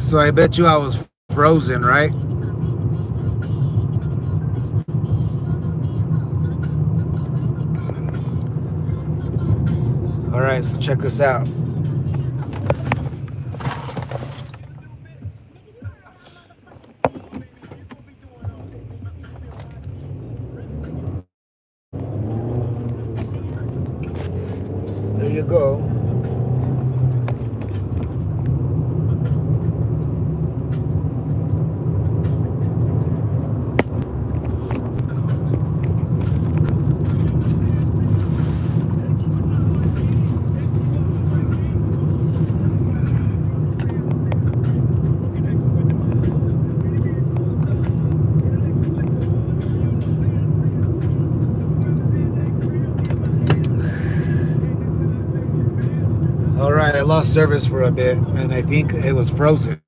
So I bet you I was frozen, right? All right, so check this out. There you go. All right, I lost service for a bit, and I think it was frozen.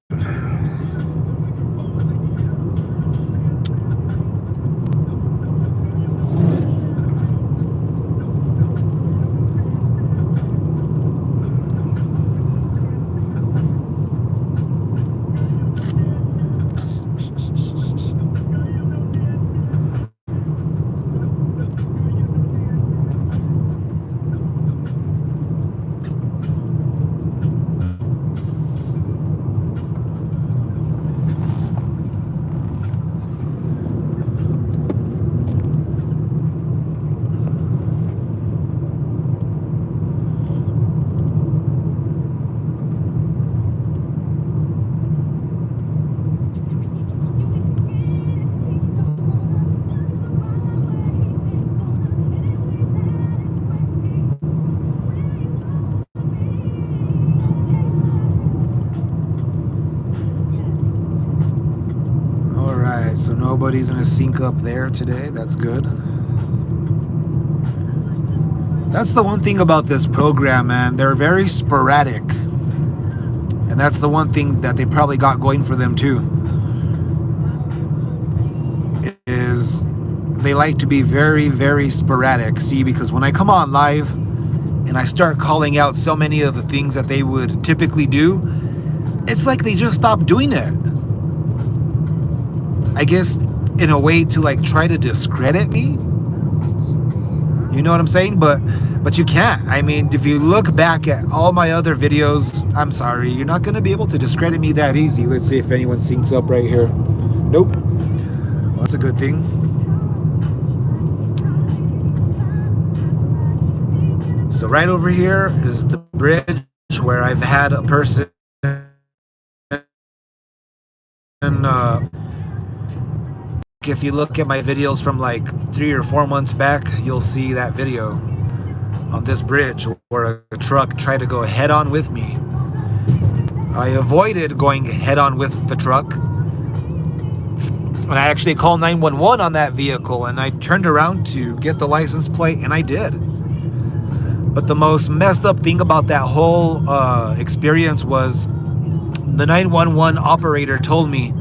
All right, so nobody's gonna sync up there today. That's good. That's the one thing about this program, man. They're very sporadic. And that's the one thing that they probably got going for them too. Is they like to be very, very sporadic. See, because when I come on live and I start calling out so many of the things that they would typically do, it's like they just stop doing it. I guess in a way to like try to discredit me. You know what I'm saying? But you can't. I mean, if you look back at all my other videos, I'm sorry, you're not going to be able to discredit me that easy. Let's see if anyone syncs up right here. Nope. Well, that's a good thing. So right over here is the bridge where I've had a person if you look at my videos from like 3 or 4 months back, you'll see that video on this bridge where a truck tried to go head on with me. I avoided going head on with the truck, and I actually called 911 on that vehicle, and I turned around to get the license plate, and I did. But the most messed up thing about that whole experience was the 911 operator told me,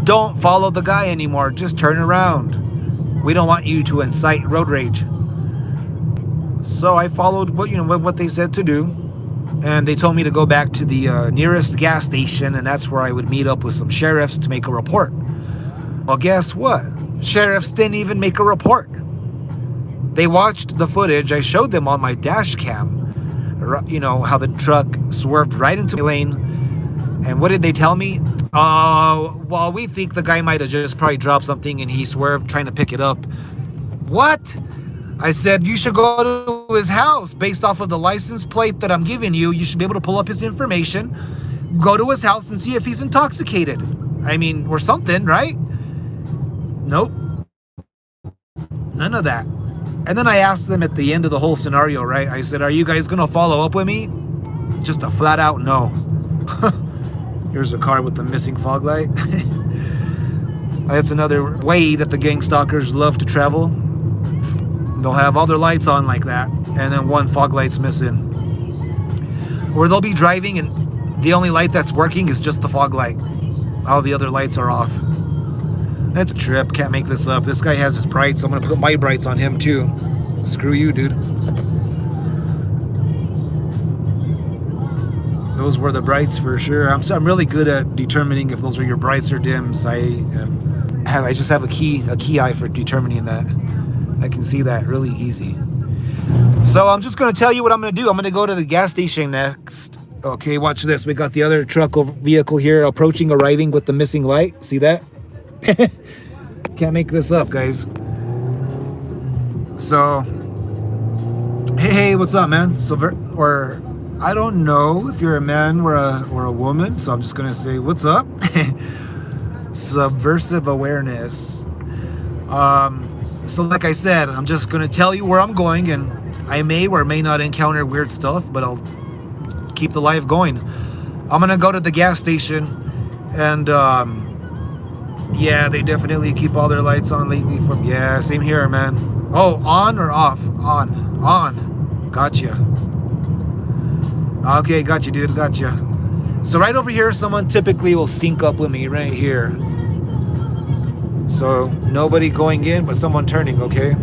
"Don't follow the guy anymore, just turn around. We don't want you to incite road rage." So I followed what they said to do, and they told me to go back to the nearest gas station, and that's where I would meet up with some sheriffs to make a report. Well, guess what? Sheriffs didn't even make a report. They watched the footage. I showed them on my dash cam, how the truck swerved right into my lane. And what did they tell me? Well, we think the guy might have just probably dropped something and he swerved trying to pick it up. What? I said, you should go to his house based off of the license plate that I'm giving you. You should be able to pull up his information, go to his house and see if he's intoxicated. I mean, or something, right? Nope. None of that. And then I asked them at the end of the whole scenario, right? I said, are you guys going to follow up with me? Just a flat out no. Here's a car with the missing fog light. That's another way that the gang stalkers love to travel. They'll have all their lights on like that, and then one fog light's missing. Or they'll be driving and the only light that's working is just the fog light. All the other lights are off. That's a trip. Can't make this up. This guy has his brights. I'm going to put my brights on him too. Screw you, dude. Those were the brights for sure. I'm really good at determining if those are your brights or dims. I just have a key eye for determining that. I can see that really easy. So I'm just gonna tell you what I'm gonna do. I'm gonna go to the gas station next. Okay, watch this. We got the other truck vehicle here approaching, arriving with the missing light. See that? Can't make this up, guys. So, hey, what's up, man? Or I don't know if you're a man or a woman, so I'm just gonna say, what's up? Subversive awareness. So like I said, I'm just gonna tell you where I'm going, and I may or may not encounter weird stuff, but I'll keep the live going. I'm gonna go to the gas station, and yeah, they definitely keep all their lights on lately. Yeah, same here, man. Oh, on or off? On. Gotcha. Okay, got you, dude. Gotcha. So right over here, someone typically will sync up with me right here. So nobody going in, but someone turning. Okay.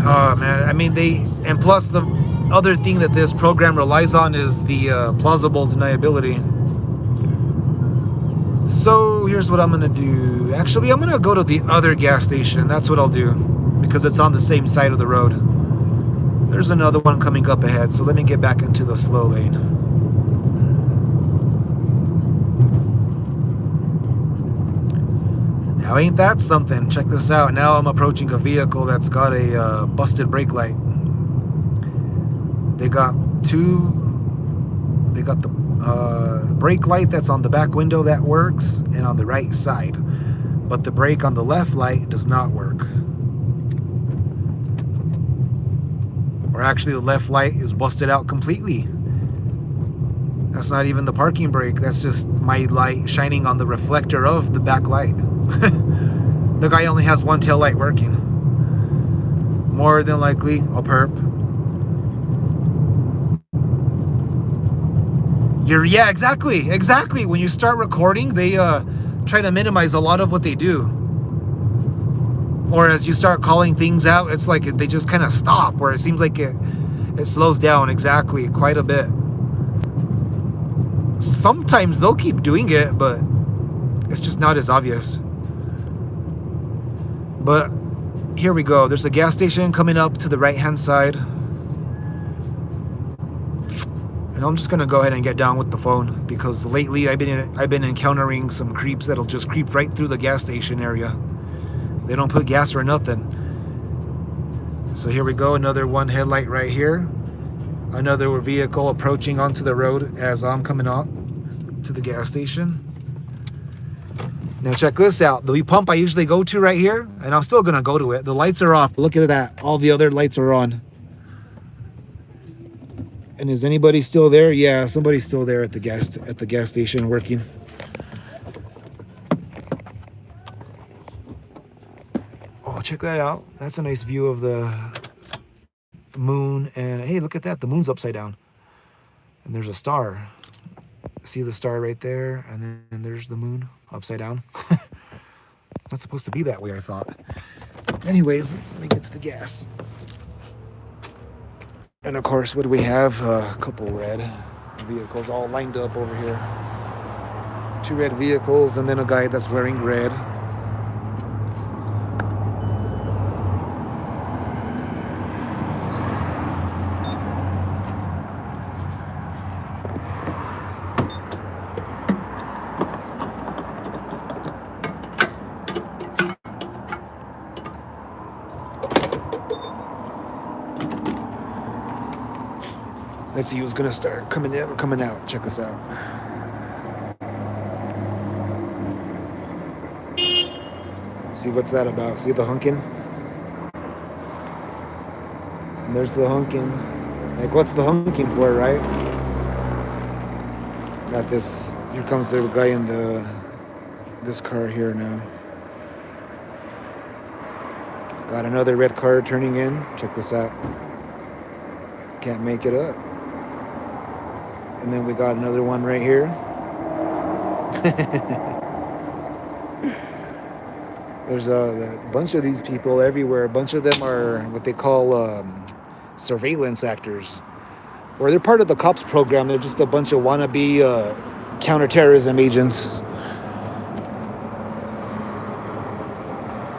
Oh man, I mean and plus the other thing that this program relies on is the plausible deniability. So here's what I'm gonna do. Actually, I'm gonna go to the other gas station. That's what I'll do, because it's on the same side of the road. There's another one coming up ahead, so let me get back into the slow lane. Now ain't that something? Check this out. Now I'm approaching a vehicle that's got a busted brake light. They got the brake light that's on the back window that works, and on the right side, but the brake on the left light does not work. Or actually, the left light is busted out completely. That's not even the parking brake. That's just my light shining on the reflector of the back light. The guy only has one tail light working. More than likely a perp. Yeah, exactly. When you start recording, they try to minimize a lot of what they do. Or as you start calling things out, it's like they just kind of stop, where it seems like it slows down exactly quite a bit. Sometimes they'll keep doing it, but it's just not as obvious. But here we go. There's a gas station coming up to the right-hand side. And I'm just gonna go ahead and get down with the phone, because lately I've been encountering some creeps that'll just creep right through the gas station area. They don't put gas or nothing. So here we go, another one headlight right here. Another vehicle approaching onto the road as I'm coming out to the gas station. Now check this out. The pump I usually go to right here, and I'm still gonna go to it. The lights are off. Look at that. All the other lights are on. And is anybody still there? Yeah, somebody's still there at the gas station working. Oh, check that out. That's a nice view of the moon. And hey, look at that. The moon's upside down. And there's a star. See the star right there? And then there's the moon upside down. It's not supposed to be that way, I thought. Anyways, let me get to the gas. And of course, what do we have? A couple red vehicles all lined up over here. 2 red vehicles, and then a guy that's wearing red. Let's see who's gonna start coming in or coming out. Check this out. See, what's that about? See the honking? And there's the honking. Like, what's the honking for, right? Got this. Here comes the guy in this car here now. Got another red car turning in. Check this out. Can't make it up. And then we got another one right here. There's a bunch of these people everywhere. A bunch of them are what they call surveillance actors. Or they're part of the cops program. They're just a bunch of wannabe counterterrorism agents.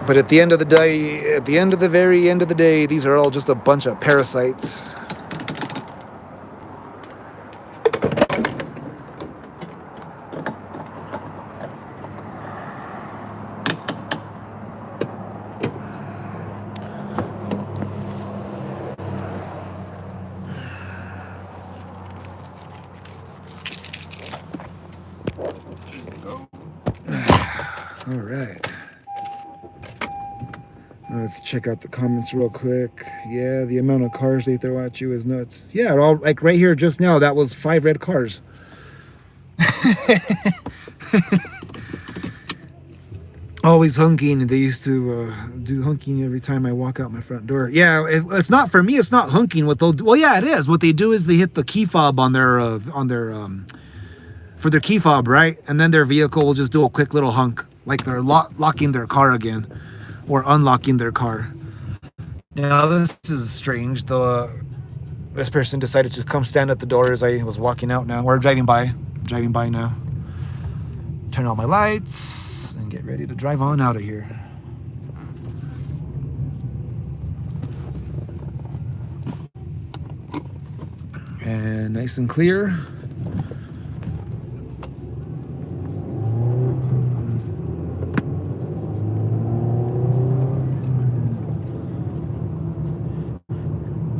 But at the end of the day, at the end of the very end of the day, these are all just a bunch of parasites. All right. Let's check out the comments real quick. Yeah, the amount of cars they throw at you is nuts. Yeah, all like right here just now, that was 5 red cars. Always honking. They used to do honking every time I walk out my front door. Yeah, it's not for me. It's not honking. What they'll do, well, yeah, it is. What they do is they hit the key fob on their for their key fob, right? And then their vehicle will just do a quick little hunk, like they're locking their car again, or unlocking their car. Now this is strange. This person decided to come stand at the door as I was walking out. Now we're driving by. I'm driving by now. Turn on my lights and get ready to drive on out of here. And nice and clear.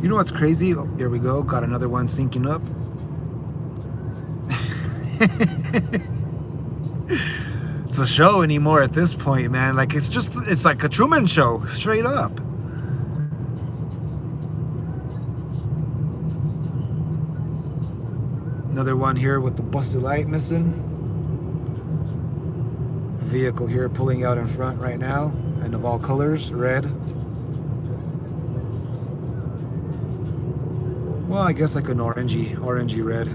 You know what's crazy? Oh, here we go. Got another one syncing up. It's a show anymore at this point, man. Like it's like a Truman Show, straight up. Another one here with the busted light missing. Vehicle here pulling out in front right now, and of all colors, red. Well, I guess like an orangey red.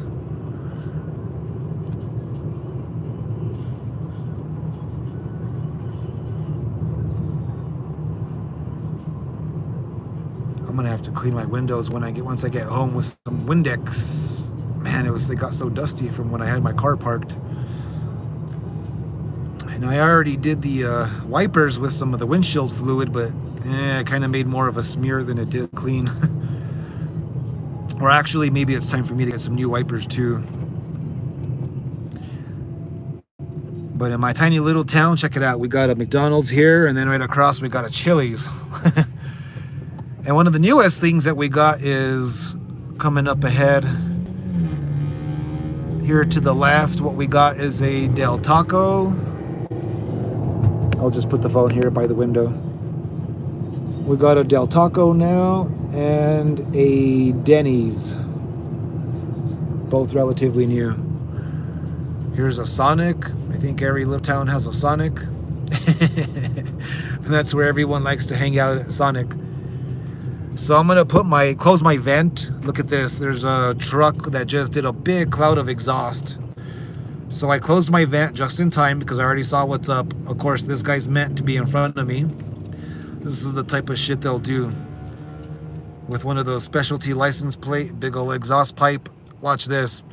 I'm gonna have to clean my windows once I get home with some Windex. Man, they got so dusty from when I had my car parked. And I already did the wipers with some of the windshield fluid, but it kind of made more of a smear than it did clean. Or actually, maybe it's time for me to get some new wipers too. But in my tiny little town, check it out. We got a McDonald's here, and then right across we got a Chili's. And one of the newest things that we got is coming up ahead. Here to the left, what we got is a Del Taco. I'll just put the phone here by the window. We got a Del Taco now and a Denny's. Both relatively new. Here's a Sonic. I think every little town has a Sonic. And that's where everyone likes to hang out at Sonic. So I'm gonna close my vent. Look at this. There's a truck that just did a big cloud of exhaust. So I closed my vent just in time because I already saw what's up. Of course, this guy's meant to be in front of me. This is the type of shit they'll do with one of those specialty license plate, big old exhaust pipe. Watch this.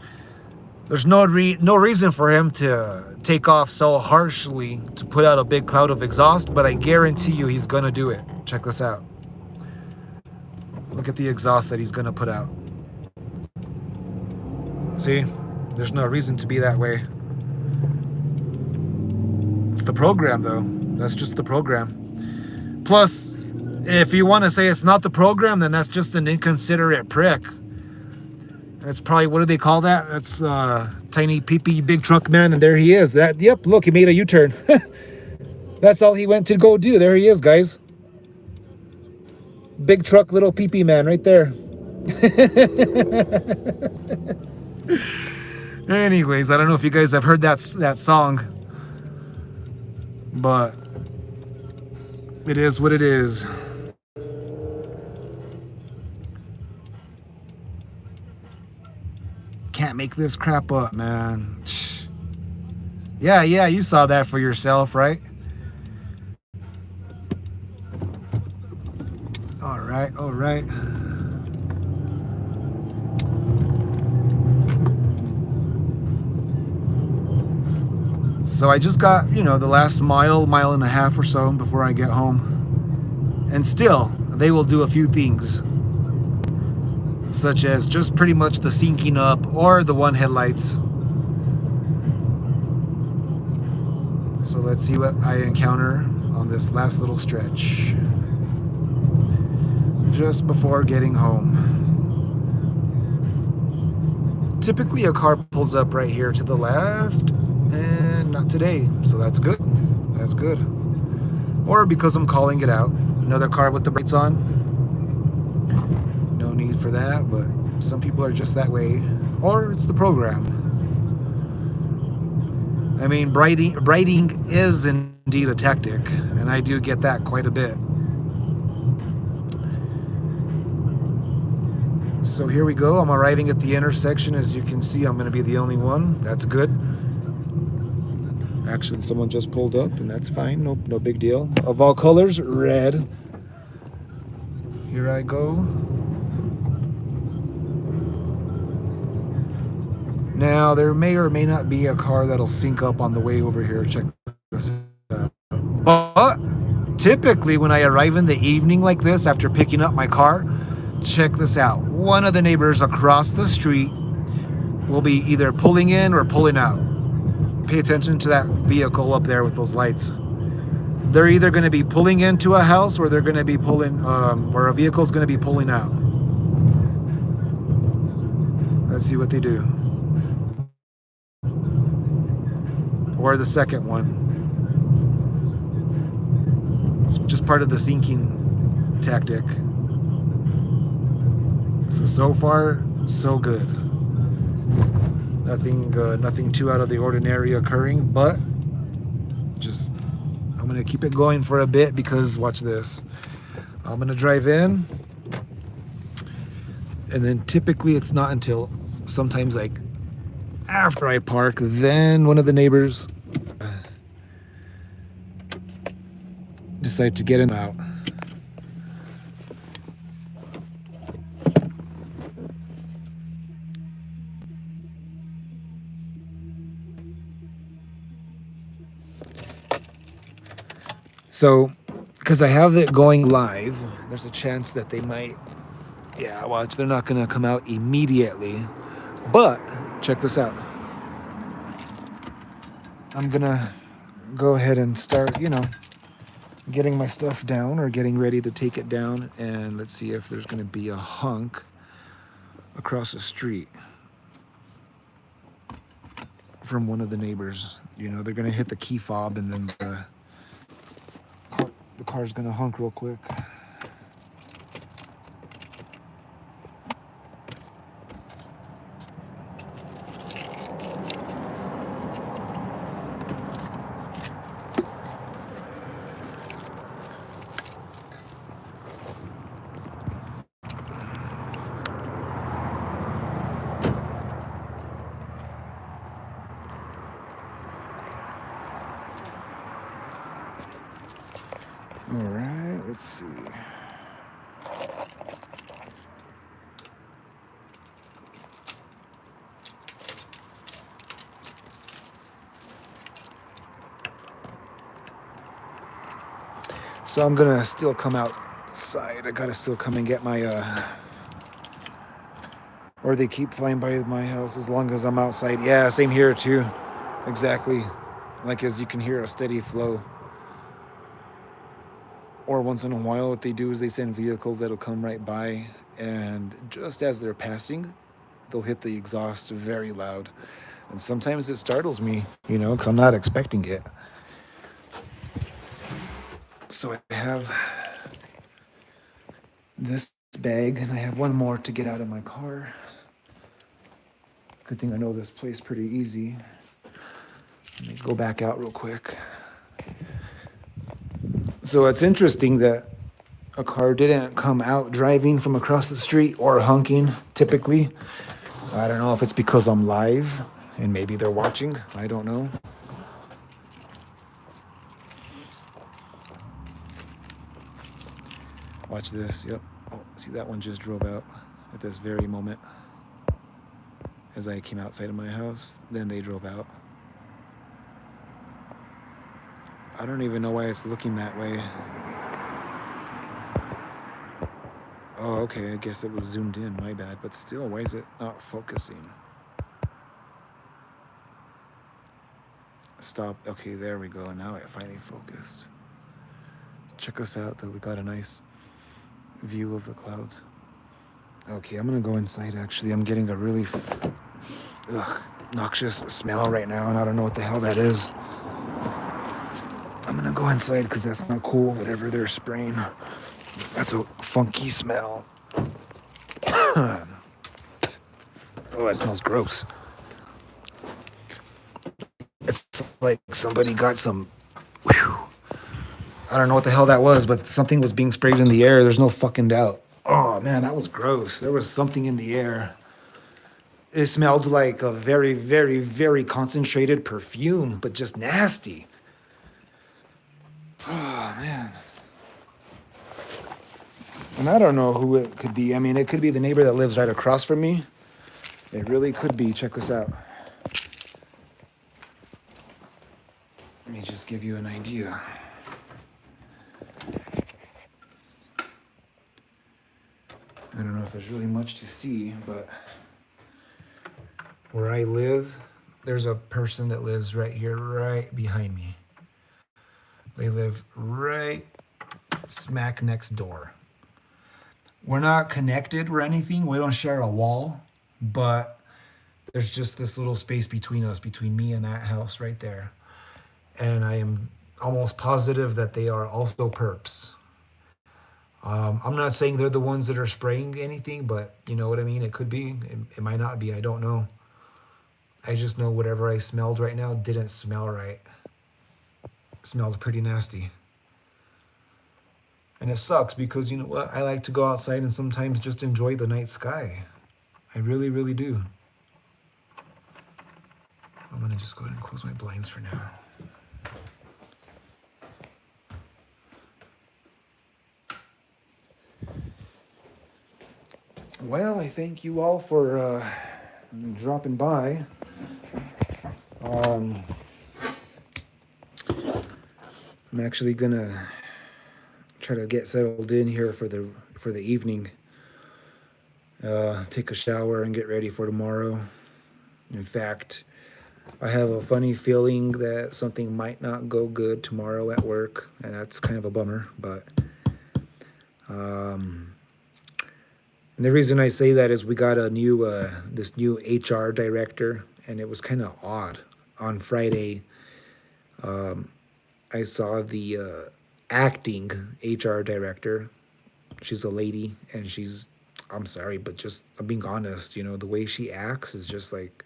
There's no reason for him to take off so harshly to put out a big cloud of exhaust, but I guarantee you he's gonna do it. Check this out. Look at the exhaust that he's gonna put out. See? There's no reason to be that way. It's the program, though. That's just the program. Plus, if you want to say it's not the program, then that's just an inconsiderate prick. That's probably, what do they call that? That's tiny peepee big truck man, and there he is. Yep, look, he made a U-turn. That's all he went to go do. There he is, guys. Big truck, little peepee man right there. Anyways, I don't know if you guys have heard that song, but it is what it is. Can't make this crap up, man. Yeah, you saw that for yourself, right? All right. So I just got, you know, the last mile and a half or so before I get home. And still, they will do a few things, such as just pretty much the syncing up or the one headlights. So let's see what I encounter on this last little stretch just before getting home. Typically a car pulls up right here to the left, and not today, so that's good. That's good. Or because I'm calling it out, another car with the brakes on. No need for that, but some people are just that way. Or it's the program. I mean, brighting is indeed a tactic, and I do get that quite a bit. So here we go. I'm arriving at the intersection. As you can see, I'm going to be the only one. That's good. Actually, someone just pulled up, and that's fine. No big deal. Of all colors, red. Here I go. Now, there may or may not be a car that'll sync up on the way over here. Check this out. But typically, when I arrive in the evening like this, after picking up my car, check this out. One of the neighbors across the street will be either pulling in or pulling out. Pay attention to that vehicle up there with those lights. They're either going to be pulling into a house or they're going to be pulling, or a vehicle's going to be pulling out. Let's see what they do. Or the second one. It's just part of the syncing tactic. So far, so good. Nothing too out of the ordinary occurring, but just I'm gonna keep it going for a bit because watch this. I'm gonna drive in, and then typically it's not until sometimes like after I park, then one of the neighbors decide to get in and out. So, because I have it going live, there's a chance that they might, yeah, watch, they're not going to come out immediately. But, check this out. I'm going to go ahead and start, you know, getting my stuff down or getting ready to take it down. And let's see if there's going to be a hunk across the street from one of the neighbors. You know, they're going to hit the key fob and then the car's gonna honk real quick. All right, let's see. So I'm gonna still come outside. I gotta still come and get my, or they keep flying by my house as long as I'm outside. Yeah, same here too. Exactly. Like as you can hear a steady flow. Or once in a while, what they do is they send vehicles that'll come right by, and just as they're passing, they'll hit the exhaust very loud. And sometimes it startles me, you know, because I'm not expecting it. So I have this bag, and I have one more to get out of my car. Good thing I know this place pretty easy. Let me go back out real quick. So it's interesting that a car didn't come out driving from across the street or honking, typically. I don't know if it's because I'm live and maybe they're watching. I don't know. Watch this. Yep. Oh, see, that one just drove out at this very moment. As I came outside of my house, then they drove out. I don't even know why it's looking that way. Oh, okay. I guess it was zoomed in. My bad. But still, why is it not focusing? Stop. Okay, there we go. Now it finally focused. Check us out, though. We got a nice view of the clouds. Okay, I'm gonna go inside. Actually, I'm getting a really noxious smell right now, and I don't know what the hell that is. I'm gonna go inside because that's not cool. Whatever they're spraying, that's a funky smell. Oh, that smells gross. It's like somebody got some. Whew, I don't know what the hell that was, but something was being sprayed in the air. There's no fucking doubt. Oh man, that was gross. There was something in the air. It smelled like a very, very, very concentrated perfume, but just nasty. Oh man. And I don't know who it could be. I mean, it could be the neighbor that lives right across from me. It really could be. Check this out. Let me just give you an idea. I don't know if there's really much to see, but where I live, there's a person that lives right here, right behind me. They live right smack next door. We're not connected or anything. We don't share a wall, but there's just this little space between us, between me and that house right there. And I am almost positive that they are also perps. I'm not saying they're the ones that are spraying anything, but you know what I mean? It could be. It might not be. I don't know. I just know whatever I smelled right now didn't smell right. It smelled pretty nasty. And it sucks because you know what? I like to go outside and sometimes just enjoy the night sky. I really, really do. I'm going to just go ahead and close my blinds for now. Well, I thank you all for dropping by. I'm actually gonna try to get settled in here for the evening. Take a shower and get ready for tomorrow. In fact, I have a funny feeling that something might not go good tomorrow at work, and that's kind of a bummer. But and the reason I say that is we got a new this new HR director, and it was kind of odd. On Friday, I saw the acting HR director. She's a lady, and I'm sorry, but just I'm being honest. You know, the way she acts is just like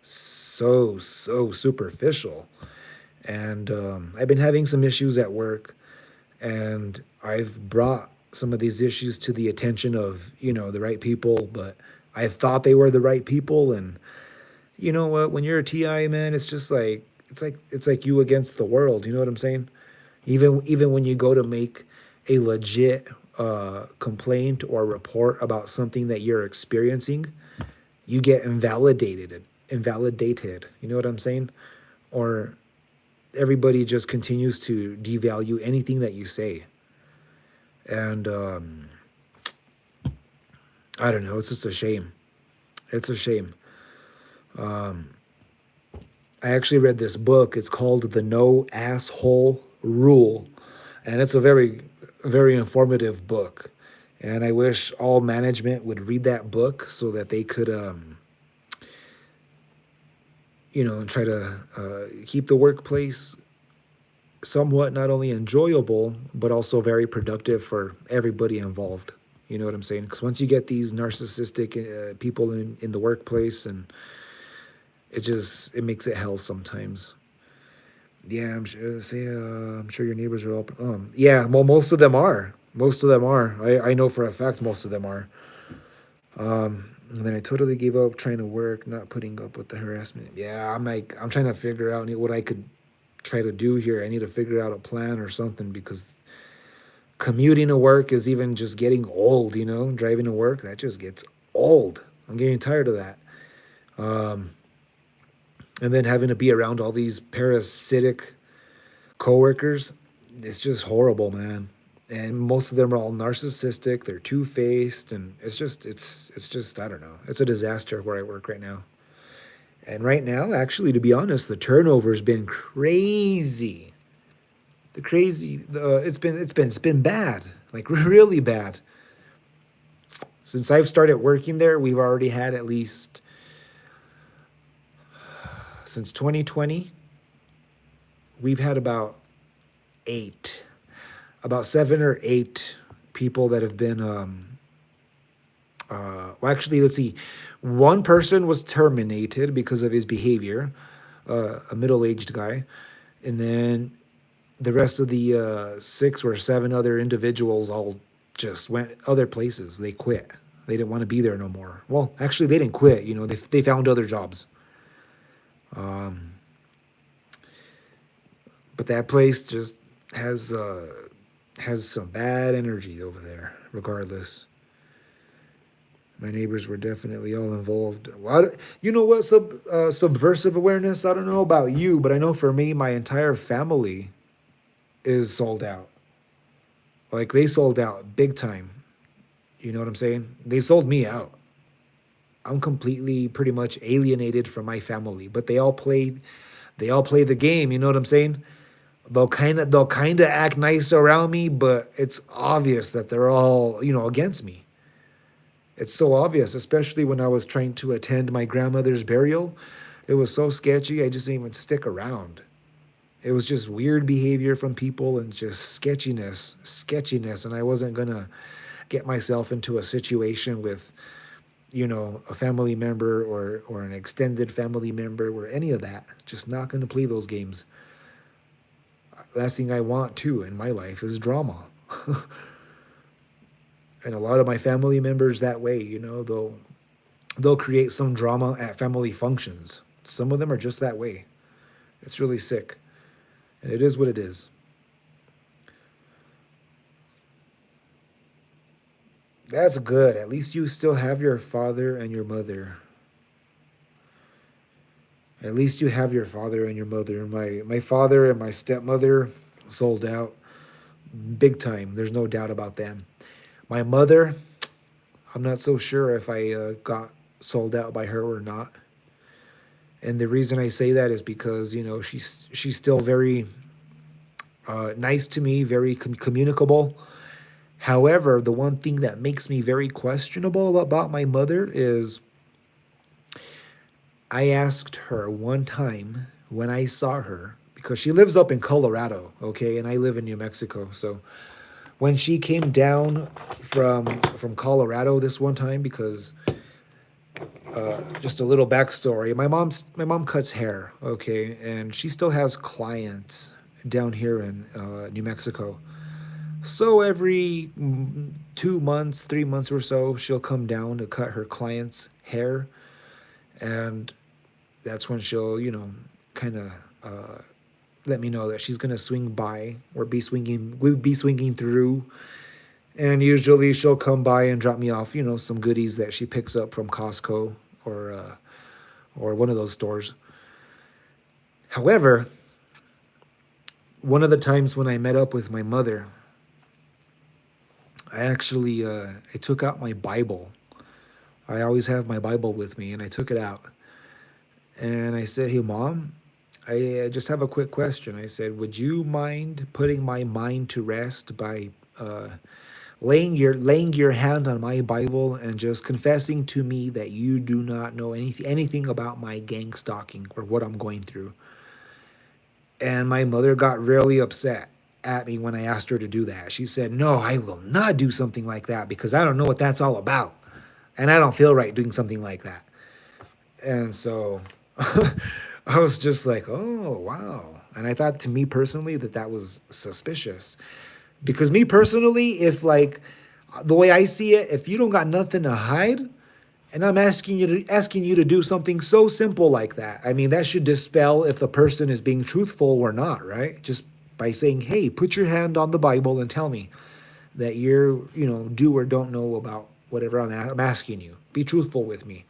so superficial. And I've been having some issues at work, and I've brought some of these issues to the attention of the right people, but I thought they were the right people. And you know what? When you're a TI, man, it's just like it's like you against the world. You know what I'm saying? Even when you go to make a legit complaint or report about something that you're experiencing, you get invalidated. You know what I'm saying? Or everybody just continues to devalue anything that you say. And I don't know. It's just a shame. It's a shame. I actually read this book. It's called The No Asshole Rule, and it's a very, very informative book. And I wish all management would read that book so that they could, try to keep the workplace somewhat not only enjoyable but also very productive for everybody involved. You know what I'm saying? Because once you get these narcissistic people in the workplace, and it makes it hell sometimes. Yeah, I'm sure your neighbors are all. Yeah, well, most of them are. Most of them are. I know for a fact most of them are. And then I totally gave up trying to work, not putting up with the harassment. Yeah, I'm trying to figure out what I could try to do here. I need to figure out a plan or something because commuting to work is even just getting old. Driving to work, that just gets old. I'm getting tired of that. And then having to be around all these parasitic Coworkers, it's just horrible, man. And most of them are all narcissistic. They're two faced, and it's just I don't know. It's a disaster where I work right now. And right now, actually, to be honest, the turnover's been crazy. It's been bad, like really bad. Since I've started working there, we've already had at least since 2020, we've had eight, about 7 or 8 people that have been. Well, actually, let's see. One person was terminated because of his behavior, a middle-aged guy, and then the rest of the 6 or 7 other individuals all just went other places. They quit. They didn't want to be there no more. Well, actually, they didn't quit. They found other jobs. Um, but that place just has uh, has some bad energy over there. Regardless, my neighbors were definitely all involved. Well, you know what? Subversive awareness. I don't know about you, but I know for me, my entire family is sold out. Like they sold out big time. You know what I'm saying? They sold me out. I'm completely pretty much alienated from my family, but they all play the game, you know what I'm saying? They'll kind of act nice around me, but it's obvious that they're all, against me. It's so obvious, especially when I was trying to attend my grandmother's burial. It was so sketchy, I just didn't even stick around. It was just weird behavior from people and just sketchiness, and I wasn't gonna get myself into a situation with, a family member or an extended family member or any of that. Just not gonna play those games. Last thing I want too in my life is drama. And a lot of my family members that way, they'll create some drama at family functions. Some of them are just that way. It's really sick. And it is what it is. That's good. At least you still have your father and your mother. At least you have your father and your mother. My father and my stepmother sold out big time. There's no doubt about them. My mother, I'm not so sure if I got sold out by her or not. And the reason I say that is because she's still very nice to me, very communicable. However, the one thing that makes me very questionable about my mother is I asked her one time when I saw her, because she lives up in Colorado, okay, and I live in New Mexico. So when she came down from Colorado this one time, because just a little backstory, my mom cuts hair, okay, and she still has clients down here in New Mexico. So every 2 months, 3 months or so, she'll come down to cut her clients' hair, and that's when she'll, kind of let me know that she's gonna swing by or we'll be swinging through, and usually she'll come by and drop me off, some goodies that she picks up from Costco or one of those stores. However, one of the times when I met up with my mother, I actually I took out my Bible. I always have my Bible with me, and I took it out. And I said, "Hey, Mom, I just have a quick question." I said, "Would you mind putting my mind to rest by laying your hand on my Bible and just confessing to me that you do not know anything about my gang stalking or what I'm going through?" And my mother got really upset at me when I asked her to do that. She said, "No, I will not do something like that because I don't know what that's all about. And I don't feel right doing something like that." And so I was just like, "Oh, wow." And I thought, to me personally, that was suspicious. Because me personally, if like the way I see it, if you don't got nothing to hide, and I'm asking you to do something so simple like that. I mean, that should dispel if the person is being truthful or not, right? Just by saying, "Hey, put your hand on the Bible and tell me that do or don't know about whatever I'm asking you. Be truthful with me."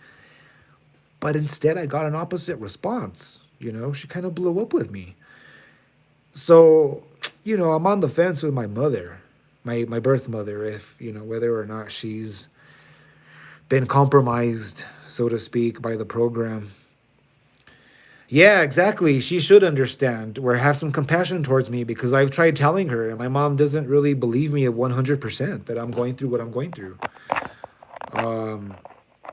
But instead, I got an opposite response. She kind of blew up with me. So, I'm on the fence with my mother, my birth mother, if, whether or not she's been compromised, so to speak, by the program. Yeah, exactly. She should understand or have some compassion towards me because I've tried telling her, and my mom doesn't really believe me at 100% that I'm going through what I'm going through.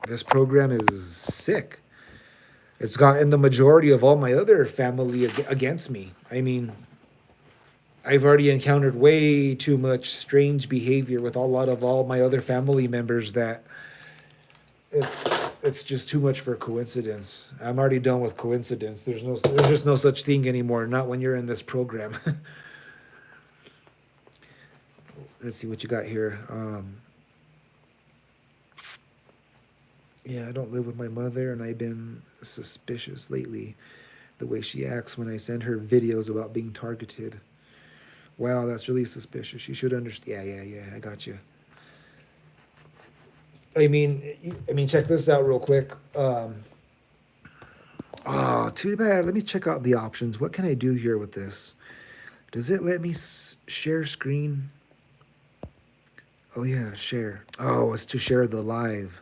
This program is sick. It's gotten the majority of all my other family against me. I mean, I've already encountered way too much strange behavior with a lot of all my other family members that it's it's just too much for coincidence. I'm already done with coincidence. There's just no such thing anymore. Not when you're in this program. Let's see what you got here. Yeah, I don't live with my mother, and I've been suspicious lately. The way she acts when I send her videos about being targeted. Wow, that's really suspicious. You should understand. Yeah. I got you. I mean, check this out real quick. Oh, too bad. Let me check out the options. What can I do here with this? Does it let me share screen? Oh yeah, share. Oh, it's to share the live.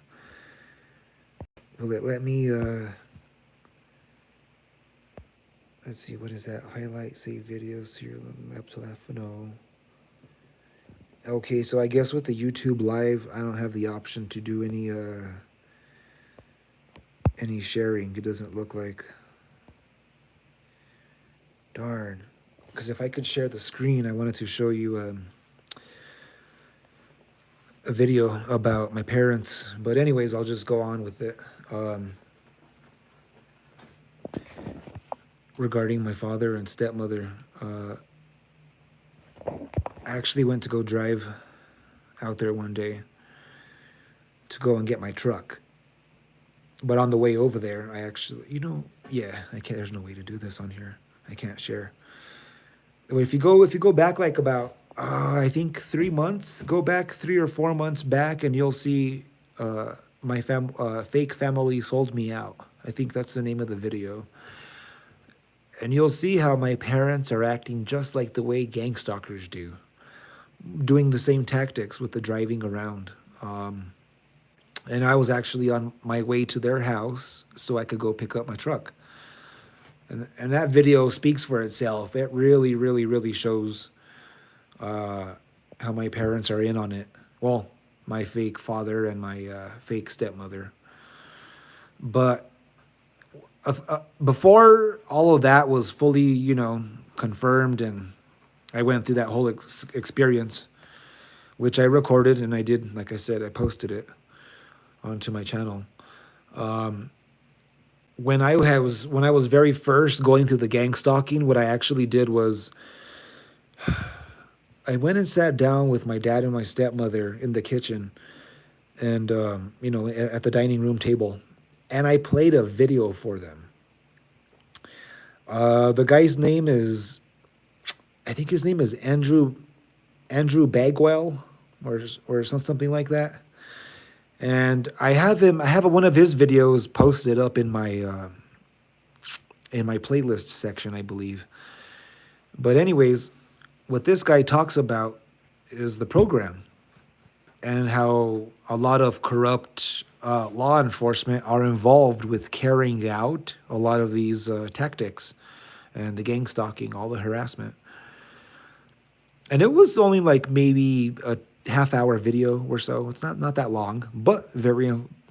Will it let me? Let's see. What is that? Highlight, save videos to your laptop. No. Okay, so I guess with the YouTube live, I don't have the option to do any sharing. It doesn't look like. Darn. Because if I could share the screen, I wanted to show you a video about my parents. But anyways, I'll just go on with it. Regarding my father and stepmother, I actually went to go drive out there one day to go and get my truck. But on the way over there, I actually, yeah, I can't. There's no way to do this on here. I can't share. But if you go back like about, I think 3 months, go back 3 or 4 months back, and you'll see my fake family sold me out. I think that's the name of the video. And you'll see how my parents are acting just like the way gang stalkers do, doing the same tactics with the driving around. And I was actually on my way to their house so I could go pick up my truck. And that video speaks for itself. It really, really, really shows how my parents are in on it. Well, my fake father and my fake stepmother. But before all of that was fully, confirmed, and I went through that whole experience, which I recorded, and I did, like I said, I posted it onto my channel. When I was very first going through the gang stalking, what I actually did was I went and sat down with my dad and my stepmother in the kitchen, and at the dining room table, and I played a video for them. The guy's name is, I think his name is Andrew Bagwell, or something like that. And I have one of his videos posted up in my playlist section, I believe. But anyways, what this guy talks about is the program and how a lot of corrupt law enforcement are involved with carrying out a lot of these tactics and the gang stalking, all the harassment. And it was only like maybe a half-hour video or so. It's not that long, but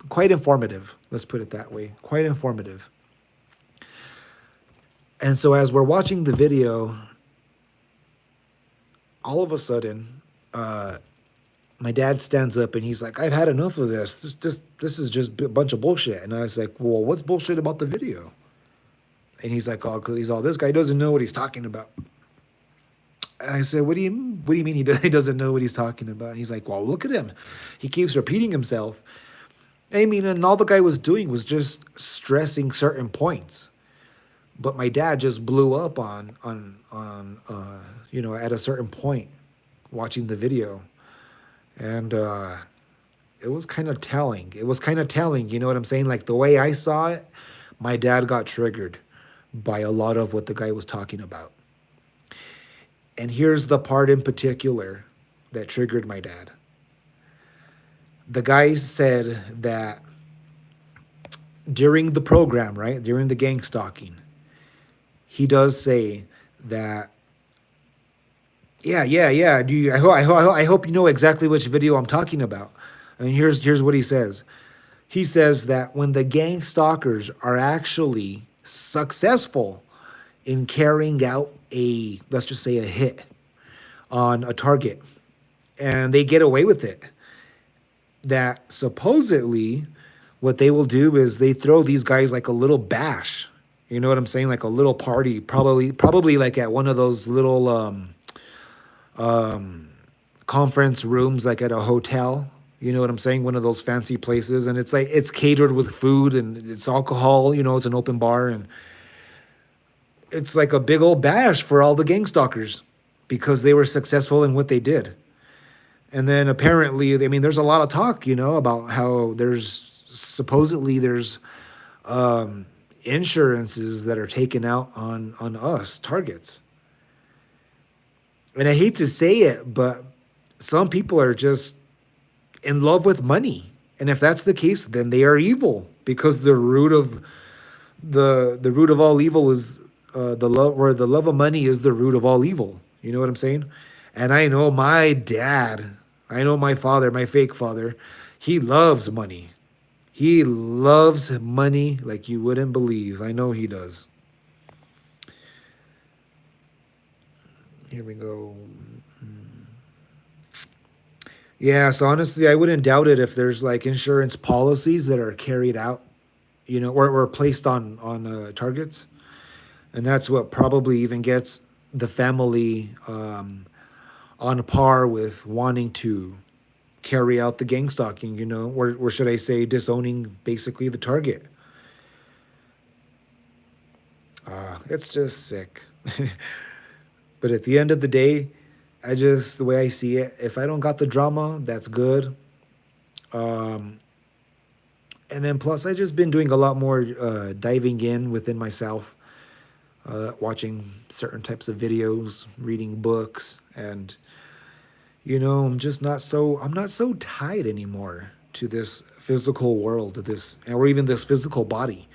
quite informative. Let's put it that way. Quite informative. And so as we're watching the video, all of a sudden, my dad stands up and he's like, "I've had enough of this. This is just a bunch of bullshit." And I was like, "Well, what's bullshit about the video?" And he's like, "Oh, this guy doesn't know what he's talking about." And I said, what do you mean he doesn't know what he's talking about? And he's like, "Well, look at him. He keeps repeating himself." I mean, and all the guy was doing was just stressing certain points. But my dad just blew up on at a certain point watching the video. And it was kind of telling. You know what I'm saying? Like the way I saw it, my dad got triggered by a lot of what the guy was talking about. And here's the part in particular that triggered my dad. The guy said that during the program, right, during the gang stalking, he does say that, yeah. Do you? I hope you know exactly which video I'm talking about. And here's what he says. He says that when the gang stalkers are actually successful in carrying out let's just say a hit on a target, and they get away with it, that supposedly what they will do is they throw these guys like a little bash. You know what I'm saying? Like a little party, probably like at one of those little conference rooms, like at a hotel. You know what I'm saying? One of those fancy places, and it's like it's catered with food and it's alcohol. You know, it's an open bar, and it's like a big old bash for all the gang stalkers because they were successful in what they did. And then apparently, I mean, there's a lot of talk, you know, about how supposedly there's insurances that are taken out on us targets. And I hate to say it, but some people are just in love with money. And if that's the case, then they are evil, because the root of all evil is the love, or the love of money is the root of all evil. You know what I'm saying? And I know my dad, I know my father, my fake father, he loves money. He loves money like you wouldn't believe. I know he does. Here we go. Yeah, so honestly, I wouldn't doubt it if there's like insurance policies that are carried out, you know, or placed on targets. And that's what probably even gets the family on par with wanting to carry out the gang stalking, you know, or should I say disowning basically the target. It's just sick. But at the end of the day, the way I see it, if I don't got the drama, that's good. And then plus, I just been doing a lot more diving in within myself, watching certain types of videos, reading books, and you know, I'm not so tied anymore to this physical world, or even this physical body.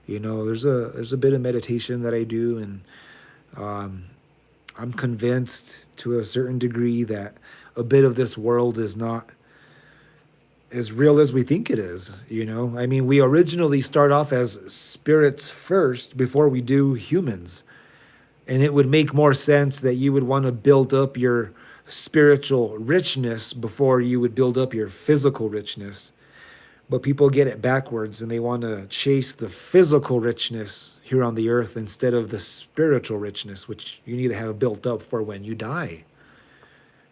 You know, there's a bit of meditation that I do, and I'm convinced to a certain degree that a bit of this world is not as real as we think it is. You know, I mean, we originally start off as spirits first before we do humans. And it would make more sense that you would want to build up your spiritual richness before you would build up your physical richness. But people get it backwards, and they want to chase the physical richness here on the earth instead of the spiritual richness, which you need to have built up for when you die.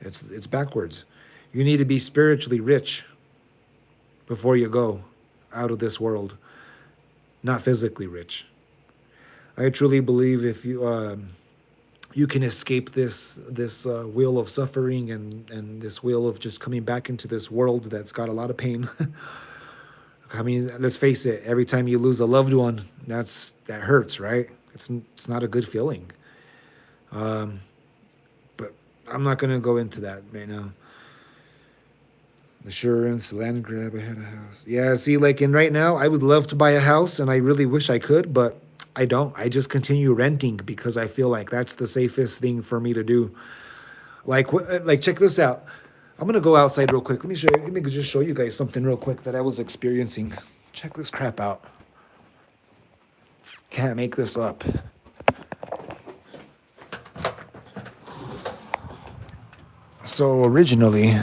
It's backwards. You need to be spiritually rich before you go out of this world, not physically rich. I truly believe if you can escape this wheel of suffering and this wheel of just coming back into this world that's got a lot of pain. I mean, let's face it, every time you lose a loved one, that hurts, right? It's not a good feeling. But I'm not going to go into that right now. Insurance, land grab, I had a house. Yeah, see, like right now, I would love to buy a house, and I really wish I could, but I don't. I just continue renting because I feel like that's the safest thing for me to do. Like check this out. I'm gonna go outside real quick. Let me just show you guys something real quick that I was experiencing. Check this crap out. Can't make this up. So originally,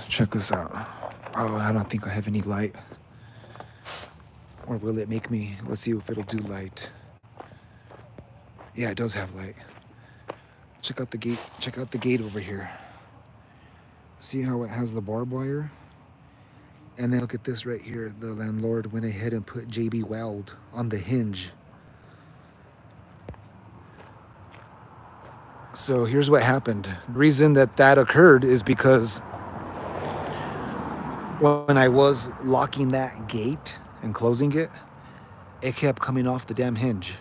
check this out. Oh, I don't think I have any light. Or will it make me? Let's see if it'll do light. Yeah, it does have light. Check out the gate. Check out the gate over here. See how it has the barbed wire? And then look at this right here. The landlord went ahead and put JB Weld on the hinge. So here's what happened. The reason that occurred is because when I was locking that gate and closing it, it kept coming off the damn hinge.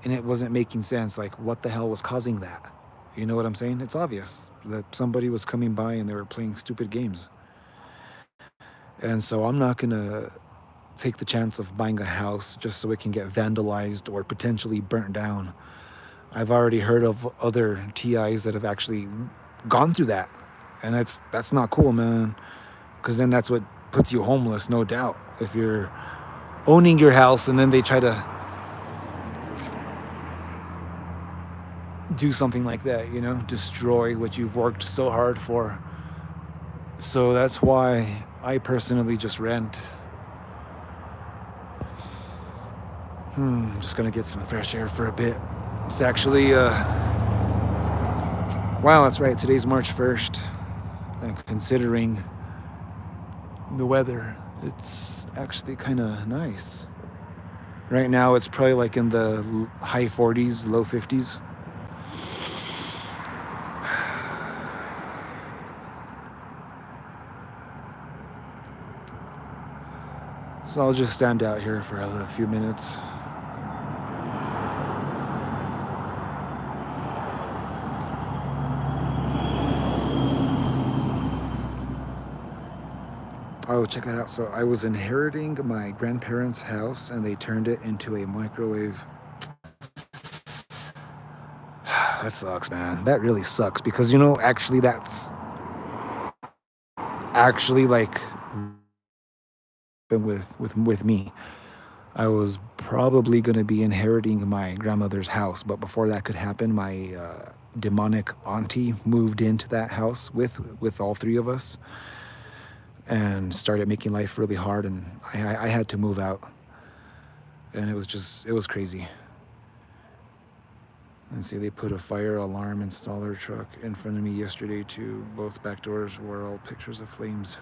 and it wasn't making sense. Like, what the hell was causing that? You know what I'm saying? It's obvious that somebody was coming by and they were playing stupid games. And so I'm not going to take the chance of buying a house just so it can get vandalized or potentially burnt down. I've already heard of other TIs that have actually gone through that. And that's not cool, man. Because then that's what puts you homeless, no doubt. If you're owning your house and then they try to do something like that, you know, destroy what you've worked so hard for. So that's why I personally just rent. I'm just gonna get some fresh air for a bit. It's actually, wow, that's right, today's March 1st. And considering the weather, it's actually kind of nice. Right now, it's probably like in the high 40s, low 50s. So I'll just stand out here for a few minutes. Oh, check that out. So I was inheriting my grandparents' house and they turned it into a microwave. That sucks, man. That really sucks because, you know, actually that's actually like with me. I was probably going to be inheriting my grandmother's house, but before that could happen, my demonic auntie moved into that house with all three of us and started making life really hard, and I had to move out, and it was crazy. And see, they put a fire alarm installer truck in front of me yesterday too. Both back doors were all pictures of flames.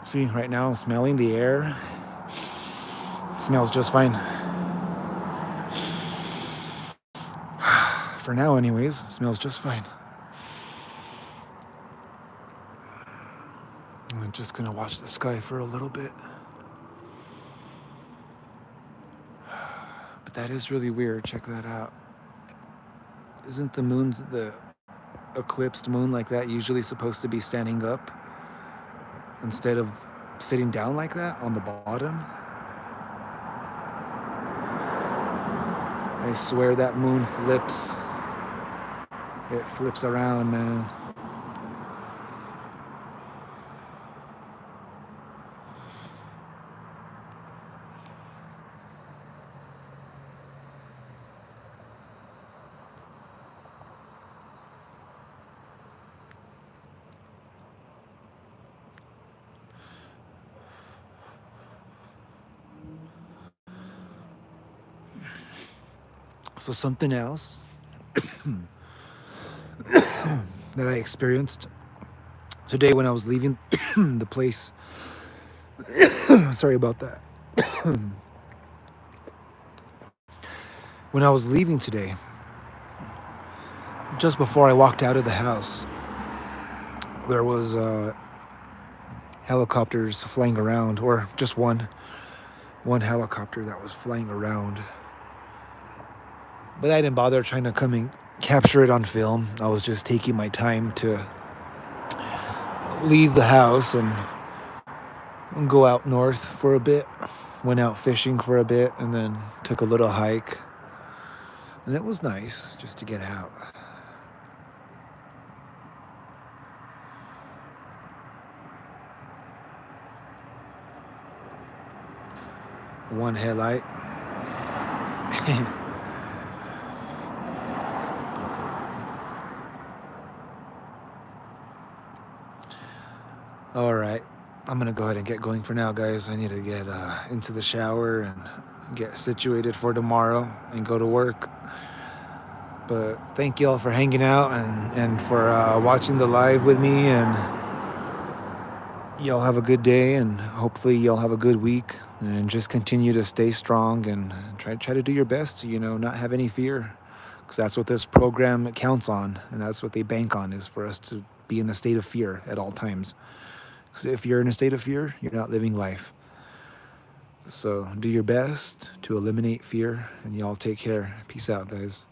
See, right now I'm smelling the air. It smells just fine. For now, anyways, it smells just fine. I'm just gonna watch the sky for a little bit. But that is really weird. Check that out. Isn't the moon, the eclipsed moon like that, usually supposed to be standing up instead of sitting down like that on the bottom? I swear that moon flips. It flips around, man. So something else that I experienced today when I was leaving the place. Sorry about that. When I was leaving today, just before I walked out of the house, there was helicopters flying around, or just one helicopter that was flying around. But I didn't bother trying to come and capture it on film. I was just taking my time to leave the house and go out north for a bit. Went out fishing for a bit and then took a little hike. And it was nice just to get out. One headlight. All right, I'm gonna go ahead and get going for now, guys. I need to get into the shower and get situated for tomorrow and go to work. But thank you all for hanging out and for watching the live with me, and y'all have a good day, and hopefully y'all have a good week, and just continue to stay strong and try to do your best to, you know, not have any fear, Because that's what this program counts on, and that's what they bank on, is for us to be in a state of fear at all times. Because if you're in a state of fear, you're not living life. So do your best to eliminate fear, and y'all take care. Peace out, guys.